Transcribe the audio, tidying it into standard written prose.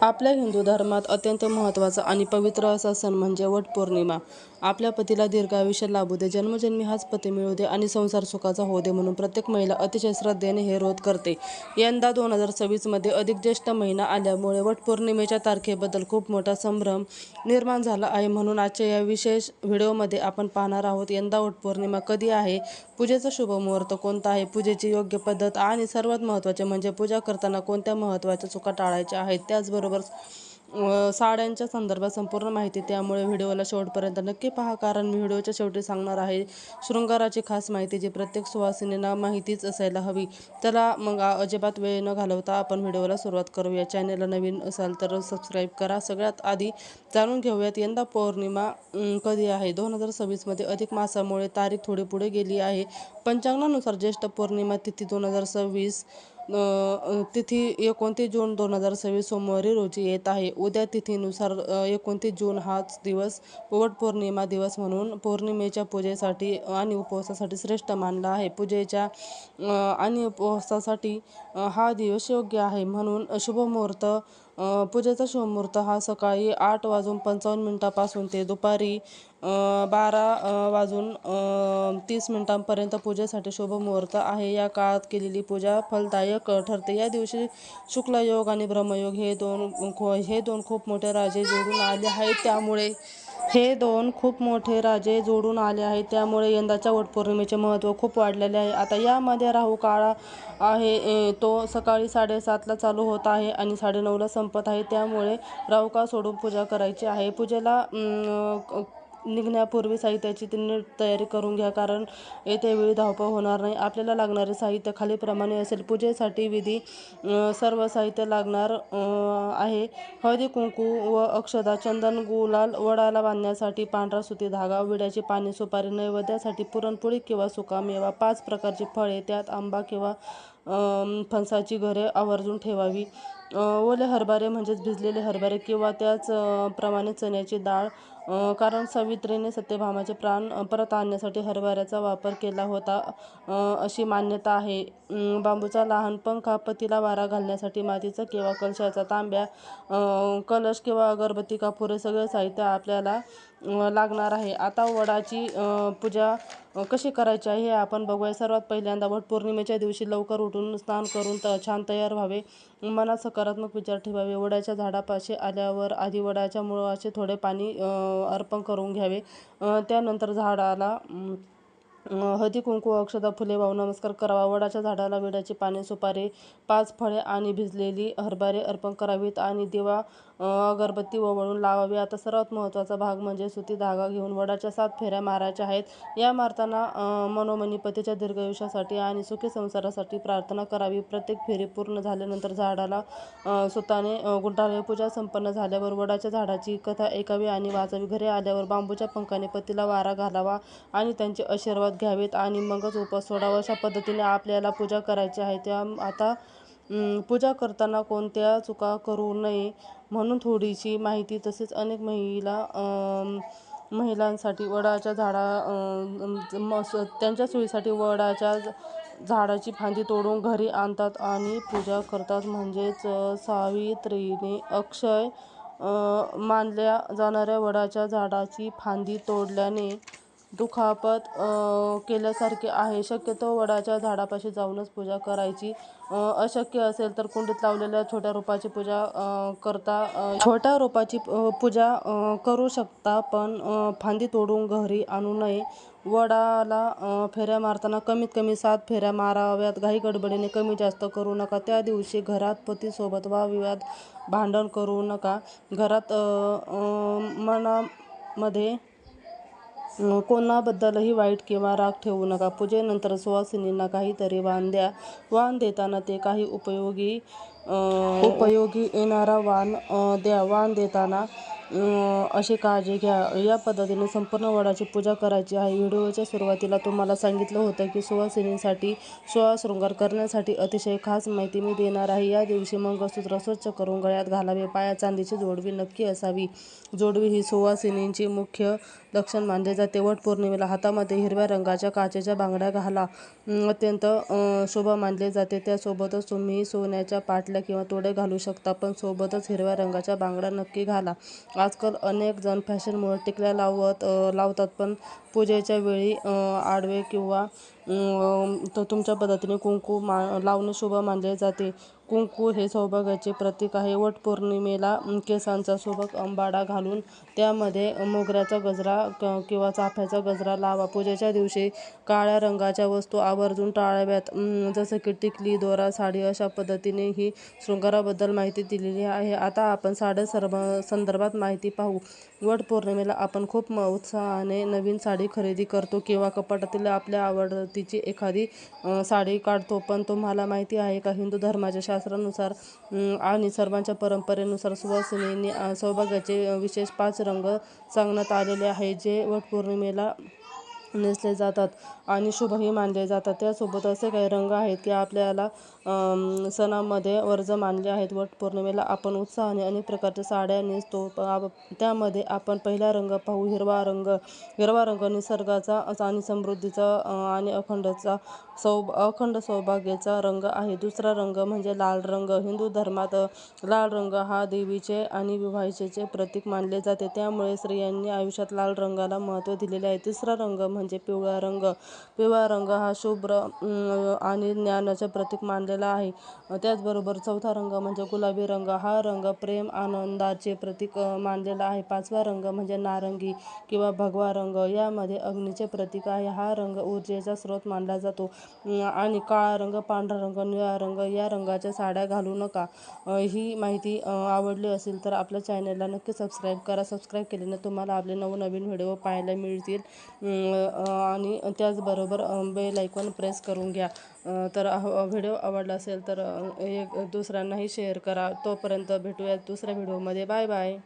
आपल्या हिंदू धर्मात अत्यंत महत्त्वाचा आणि पवित्र असा सण म्हणजे वटपौर्णिमा. आपल्या पतीला दीर्घायुष्य लाभू दे, जन्मजन्मी हाच पती मिळू दे आणि संसार सुखाचा होऊ दे म्हणून प्रत्येक महिला अतिशय श्रद्धेने हे व्रत करते. यंदा 2026 मध्ये अधिक ज्येष्ठ महिना आल्यामुळे वटपौर्णिमेच्या तारखेबद्दल खूप मोठा संभ्रम निर्माण झाला आहे. म्हणून आजच्या या विशेष व्हिडिओमध्ये आपण पाहणार आहोत यंदा वटपौर्णिमा कधी आहे, पूजेचा शुभ मुहूर्त कोणता आहे, पूजेची योग्य पद्धत आणि सर्वात महत्त्वाचे म्हणजे पूजा करताना कोणत्या महत्त्वाच्या चुका टाळायच्या आहेत. त्याचबरोबर साड्यांच्या संदर्भात संपूर्ण माहिती. त्यामुळे व्हिडिओला शेवटपर्यंत नक्की पहा, कारण मी व्हिडिओच्या शेवटी सांगणार आहे शृंगाराची खास माहिती जी प्रत्येक सुवासिनींना माहितीच असायला हवी. चला मग अजिबात वेळ न घालवता आपण व्हिडिओला सुरुवात करूया. चॅनेलला नवीन असाल तर सबस्क्राईब करा. सगळ्यात आधी जाणून घेऊयात यंदा पौर्णिमा कधी आहे. 2026 मध्ये अधिक मासामुळे तारीख थोडी पुढे गेली आहे. पंचांगानुसार ज्येष्ठ पौर्णिमा तिथी 2026 तिथी 29 जून 2026 सोमवारी रोजी येत आहे. उद्या तिथीनुसार 29 जून हाच दिवस वटपौर्णिमा दिवस म्हणून पौर्णिमेच्या पूजेसाठी आणि उपवासासाठी श्रेष्ठ मानला आहे. पूजेच्या आणि उपवासासाठी हा दिवस योग्य आहे म्हणून शुभमुहूर्त. पूजेचा शुभमुहूर्त हा सकाळी 8:55 पासून ते दुपारी 12:30 पर्यंत पूजेसाठी शुभ मुहूर्त आहे. या काळात केलेली पूजा फलदायक ठरते. या दिवशी शुक्ल योग आणि ब्रह्मयोग हे दोन खूप मोठे राजे जोडून आले आहेत. त्यामुळे यंदाच्या वटपौर्णिमेचे महत्त्व खूप वाढलेले आहे. आता यामध्ये राहू काळ आहे तो सकाळी 7:30ला चालू होत आहे आणि 9:30ला संपत आहे. त्यामुळे राहू काळ सोडून पूजा करायची आहे. पूजेला निघण्यापूर्वी साहित्याची नीट तयारी करून घ्या, कारण येत्या वेळी धावपळ होणार नाही. आपल्याला लागणारे साहित्य खालीलप्रमाणे असेल. पूजेसाठी विधी सर्व साहित्य लागणार आहे. हळदी कुंकू व अक्षता, चंदन, गुलाल, वडाला बांधण्यासाठी पांढरा सुती धागा, विड्याची पाने, सुपारी, नैवेद्यासाठी पुरणपोळी किंवा सुका मेवा, 5 प्रकारची फळे, त्यात आंबा किंवा फणसाची घरे आवर्जून ठेवावी. ओले हरभरे म्हणजेच भिजलेले हरभरे किंवा त्याच प्रमाणे चण्याची डाळ, कारण सावित्रीने सत्यभामाचे प्राण परत आणण्यासाठी हरभऱ्याचा वापर केला होता अशी मान्यता आहे. बांबूचा लहान पंखा, पतीला वारा घालण्यासाठी मातीचा किंवा कलशाचा तांब्या, कलश किंवा अगरबत्ती, कापूर हे सगळे साहित्य आपल्याला लागणार आहे. आता वडाची पूजा कशी करायची आहे हे आपण बघूया. सर्वात पहिल्यांदा वटपौर्णिमेच्या दिवशी लवकर उठून स्नान करून छान तयार व्हावे. मनात सकारात्मक विचार ठेवावे. वडाच्या झाडापाशी आल्यावर आधी वडाच्या मुळाशी थोडे पाणी अर्पण करून घ्यावे. त्यानंतर झाडाला हळदी कुंकू, अक्षता, फुले वाहून नमस्कार करावा. वडाच्या झाडाला विड्याची पाने, सुपारी, 5 फळे आणि भिजलेली हरभरे अर्पण करावीत आणि दिवा अगरबत्ती ओवाळून लावावी. आता सर्वात महत्त्वाचा भाग म्हणजे सुती धागा घेऊन वडाच्या 7 फेऱ्या मारायच्या आहेत. या मारताना मनोमनी पतीच्या दीर्घायुष्यासाठी आणि सुखी संसारासाठी प्रार्थना करावी. प्रत्येक फेरी पूर्ण झाल्यानंतर झाडाला सुताने गुंडाळावे. पूजा संपन्न झाल्यावर वडाच्या झाडाची कथा ऐकावी आणि वाचावी. घरी आल्यावर बांबूच्या पंखाने पतीला वारा घालावा आणि त्यांचे आशीर्वाद घ्यावेत आणि मगच उपवास सोडावा. अशा पद्धतीने आपल्याला पूजा करायची आहे. आता पूजा करताना कोणत्या चुका करू नये म्हणून थोडीशी माहिती. तसेच अनेक महिलांसाठी वडाच्या त्यांच्या सोयीसाठी वडाच्या झाडाची फांदी तोडून घरी आणतात आणि पूजा करतात. म्हणजेच सावित्रीने अक्षय मानल्या जाणाऱ्या वडाच्या झाडाची फांदी तोडल्याने दुखापत केल्यासारखे आहे. शक्यतो वडाच्या झाडापाशी जाऊनच पूजा करायची. अशक्य असेल तर कुंडीत लावलेल्या छोट्या रोपाची पूजा करू शकता, पण फांदी तोडून घरी आणू नये. वडाला फेऱ्या मारताना कमीत कमी 7 फेऱ्या माराव्यात. घाई गडबडीने कमी जास्त करू नका. त्या दिवशी घरात पतीसोबत वादविवाद, भांडण करू नका. घरात मनामध्ये कोणाबद्दलही वाईट किंवा राग ठेवू नका. पूजेनंतर सुवासिनींना काहीतरी वाण द्या. वाण देताना ते काही उपयोगी येणारा वाण द्या. वाण देताना अशी काळजी घ्या. या पद्धतीने संपूर्ण वडाची पूजा करायची आहे. व्हिडिओच्या सुरुवातीला तुम्हाला सांगितलं होतं की सुवासिनींसाठी सोळा शृंगार करण्यासाठी अतिशय खास माहिती मी देणार आहे. या दिवशी मंगळसूत्र स्वच्छ करून गळ्यात घालावे. पायात चांदीची जोडवी नक्की असावी. जोडवी ही सुवासिनींची मुख्य लक्षण मानले जाते. वटपौर्णिमेला हातामध्ये हिरव्या रंगाच्या काचेच्या बांगड्या घाला अत्यंत शुभ मानले जाते. त्यासोबतच तुम्ही सोन्याच्या पाटल्या किंवा तोडे घालू शकता, पण सोबतच हिरव्या रंगाच्या बांगड्या नक्की घाला. आजकाल अनेक जण फॅशनमुळे टिकल्या लावतात, पण पूजेच्या वेळी आडवे किंवा तुमच्या पद्धतीने कुंकू लावणे शुभ मानले जाते. कुंकू हे सौभाग्याचे प्रतीक आहे. वटपौर्णिमेला केसांचा सोबत अंबाडा घालून त्यामध्ये मोगऱ्याचा गजरा किंवा चाफ्याचा गजरा लावा. पूजेच्या दिवशी काळ्या रंगाच्या वस्तू आवर्जून टाळाव्यात, जसं की टिकली, दोरा, साडी. अशा पद्धतीने ही शृंगाराबद्दल माहिती दिलेली आहे. आता आपण साड्या संदर्भात माहिती पाहू. वटपौर्णिमेला आपण खूप उत्साहाने नवीन साडी खरेदी करतो किंवा कपाटातील आपल्या आवडतीची एखादी साडी काढतो. पण तुम्हाला माहिती आहे का, हिंदू धर्माच्या शास्त्रानुसार आणि सर्वांच्या परंपरेनुसार सुवासिनींनी सौभाग्याचे विशेष 5 रंग सांगण्यात आलेले आहे, जे वटपौर्णिमेला नेसले जातात आणि शुभही मानले जातात. त्यासोबत असे काही रंग आहेत की आपल्याला सणामध्ये वर्ज मानले आहेत. वटपौर्णिमेला आपण उत्साहाने अनेक प्रकारच्या साड्या नेसतो. त्यामध्ये आपण पहिला रंग पाहू, हिरवा रंग. हिरवा रंग निसर्गाचा आणि समृद्धीचा आणि अखंड सौभाग्याचा रंग आहे. दुसरा रंग म्हणजे लाल रंग. हिंदू धर्मात लाल रंग हा देवीचे आणि विवाहाचे प्रतीक मानले जाते, त्यामुळे स्त्रियांनी आयुष्यात लाल रंगाला महत्त्व दिलेले आहे. तिसरा रंग म्हणजे पिवळा रंग. पिवळा रंग हा शुभ्र आणि ज्ञानाचे प्रतीक मानलेला आहे. त्याचबरोबर चौथा रंग म्हणजे गुलाबी रंग. हा रंग प्रेम, आनंदाचे प्रतीक मानलेला आहे. पाचवा रंग म्हणजे नारंगी किंवा भगवा रंग. यामध्ये अग्नीचे प्रतीक आहे. हा रंग ऊर्जेचा स्रोत मानला जातो. आणि काळा रंग, पांढरा रंग, निळा रंग या रंगाच्या साड्या घालू नका. ही माहिती आवडली असेल तर आपल्या चॅनलला नक्की सबस्क्राईब करा. सबस्क्राईब केल्याने तुम्हाला आपले नवनवीन व्हिडिओ पाहायला मिळतील. आणि त्याचबरोबर बेल आयकॉन प्रेस करून घ्या. तर व्हिडिओ आवडला असेल तर दुसऱ्यांनाही शेअर करा. तोपर्यंत भेटूया दुसऱ्या व्हिडिओमध्ये. Bye bye.